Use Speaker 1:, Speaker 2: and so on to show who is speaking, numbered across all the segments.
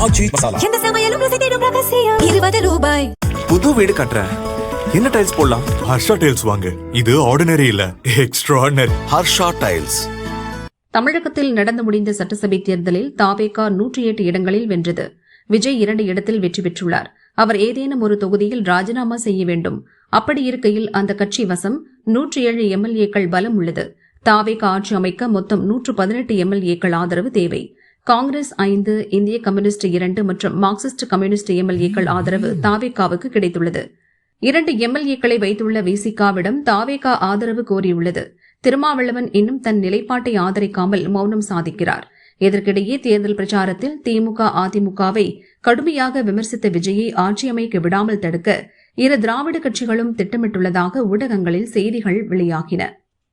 Speaker 1: ஆச்சி மசாலா.
Speaker 2: எந்த சமையலும் ருசி தேடும் ரகசியம். 20 ரூபாய்.
Speaker 3: புது வீடு கட்டுறேன். என்ன டைல்ஸ் போடலாம்?
Speaker 4: ஹர்ஷா டைல்ஸ் வாங்க. இது ஆர்டினரி இல்ல, எக்ஸ்ட்ராஆர்டினரி.
Speaker 3: ஹர்ஷா டைல்ஸ்.
Speaker 5: தமிழகத்தில் நடந்து முடிந்த சட்டசபை தேர்தலில் தாவேகா 108 இடங்களில் வென்றது. விஜய் 2 இடத்தில் வெற்றி பெற்றுள்ளார். அவர் ஏதேனும் ஒரு தொகுதியில் ராஜினாமா செய்ய வேண்டும். அப்படி இருக்கையில் அந்த கட்சி வசம் 107 எம்எல்ஏக்கள் பலம் உள்ளது. தாவேகா ஆட்சி அமைக்க மொத்தம் 118 எம்எல்ஏக்கள் ஆதரவு தேவை. காங்கிரஸ் 5, இந்திய கம்யூனிஸ்ட் 2 மற்றும் மார்க்சிஸ்ட் கம்யூனிஸ்ட் எம்எல்ஏக்கள் ஆதரவு தாவேகாவுக்கு கிடைத்துள்ளது. 2 எம்எல்ஏக்களை வைத்துள்ள விசிகாவிடம் தாவேகா ஆதரவு கோரியுள்ளது. திருமாவளவன் இன்னும் தன் நிலைப்பாட்டை ஆதரிக்காமல் மௌனம் சாதிக்கிறார். இதற்கிடையே தேர்தல் பிரச்சாரத்தில் திமுக அதிமுகவை கடுமையாக விமர்சித்த விஜயை ஆட்சி அமைக்க விடாமல் தடுக்க இரு திராவிட கட்சிகளும் திட்டமிட்டுள்ளதாக ஊடகங்களில் செய்திகள் வெளியாகின.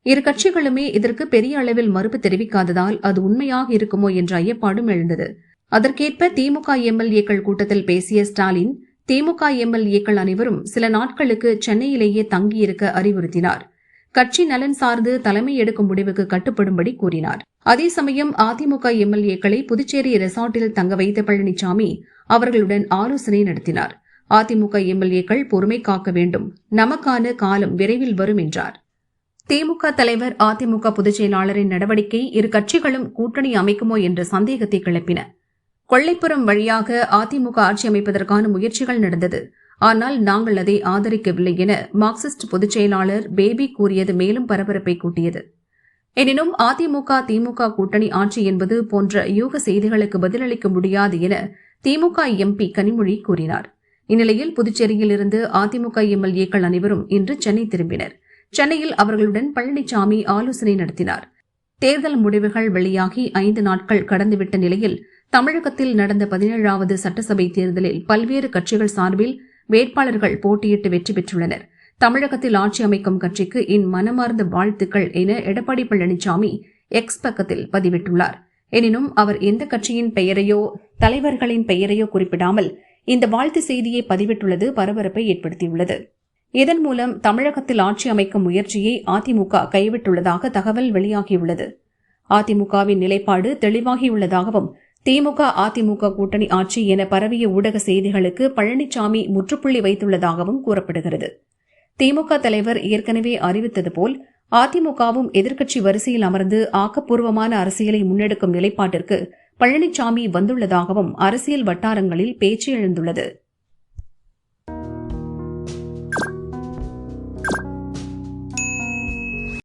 Speaker 5: இரு கட்சிகளுமே இதற்கு பெரிய அளவில் மறுப்பு தெரிவிக்காததால் அது உண்மையாக இருக்குமோ என்ற ஐயப்பாடும் எழுந்தது. அதற்கேற்ப திமுக எம்எல்ஏக்கள் கூட்டத்தில் பேசிய ஸ்டாலின், திமுக எம்எல்ஏக்கள் அனைவரும் சில நாட்களுக்கு சென்னையிலேயே தங்கியிருக்க அறிவுறுத்தினார். கட்சி நலன் சார்ந்து தலைமை எடுக்கும் முடிவுக்கு கட்டுப்படும்படி கூறினார். அதே சமயம் அதிமுக எம்எல்ஏக்களை புதுச்சேரி ரெசார்ட்டில் தங்க வைத்த பழனிசாமி அவர்களுடன் ஆலோசனை நடத்தினார். அதிமுக எம்எல்ஏக்கள் பொறுமை காக்க வேண்டும், நமக்கான காலம் விரைவில் வரும் என்றார். திமுக தலைவர் அதிமுக பொதுச் செயலாளரின் நடவடிக்கை இரு கட்சிகளும் கூட்டணி அமைக்குமோ என்ற சந்தேகத்தை கிளப்பின. கொள்ளைப்புறம் வழியாக அதிமுக ஆட்சி அமைப்பதற்கான முயற்சிகள் நடந்தது. ஆனால் நாங்கள் அதை ஆதரிக்கவில்லை என மார்க்சிஸ்ட் பொதுச் செயலாளர் பேபி கூறியது மேலும் பரபரப்பை கூட்டியது. எனினும் அதிமுக திமுக கூட்டணி ஆட்சி என்பது போன்ற யூக செய்திகளுக்கு பதிலளிக்க முடியாது என திமுக எம்பி கனிமொழி கூறினார். இந்நிலையில் புதுச்சேரியில் இருந்து அதிமுக எம்எல்ஏக்கள் அனைவரும் இன்று சென்னை திரும்பினர். சென்னையில் அவர்களுடன் பழனிசாமி ஆலோசனை நடத்தினார். தேர்தல் முடிவுகள் வெளியாகி 5 நாட்கள் கடந்துவிட்ட நிலையில் தமிழகத்தில் நடந்த 17வது சட்டசபை தேர்தலில் பல்வேறு கட்சிகள் சார்பில் வேட்பாளர்கள் போட்டியிட்டு வெற்றி பெற்றுள்ளனர். தமிழகத்தில் ஆட்சி அமைக்கும் கட்சிக்கு என் மனமார்ந்த வாழ்த்துக்கள் என எடப்பாடி பழனிசாமி எக்ஸ் பக்கத்தில் பதிவிட்டுள்ளார். எனினும் அவர் எந்த கட்சியின் பெயரையோ தலைவர்களின் பெயரையோ குறிப்பிடாமல் இந்த வாழ்த்து செய்தியை பதிவிட்டுள்ளது பரபரப்பை ஏற்படுத்தியுள்ளது. இதன் மூலம் தமிழகத்தில் ஆட்சி அமைக்கும் முயற்சியை அதிமுக கைவிட்டுள்ளதாக தகவல் வெளியாகியுள்ளது. அதிமுகவின் நிலைப்பாடு தெளிவாகியுள்ளதாகவும் திமுக அதிமுக கூட்டணி ஆட்சி என பரவிய ஊடக செய்திகளுக்கு பழனிசாமி முற்றுப்புள்ளி வைத்துள்ளதாகவும் கூறப்படுகிறது. திமுக தலைவர் ஏற்கனவே அறிவித்தது போல் அதிமுகவும் எதிர்க்கட்சி வரிசையில் அமர்ந்து ஆக்கப்பூர்வமான அரசியலை முன்னெடுக்கும் நிலைப்பாட்டிற்கு பழனிசாமி வந்துள்ளதாகவும் அரசியல் வட்டாரங்களில் பேச்சு எழுந்துள்ளது.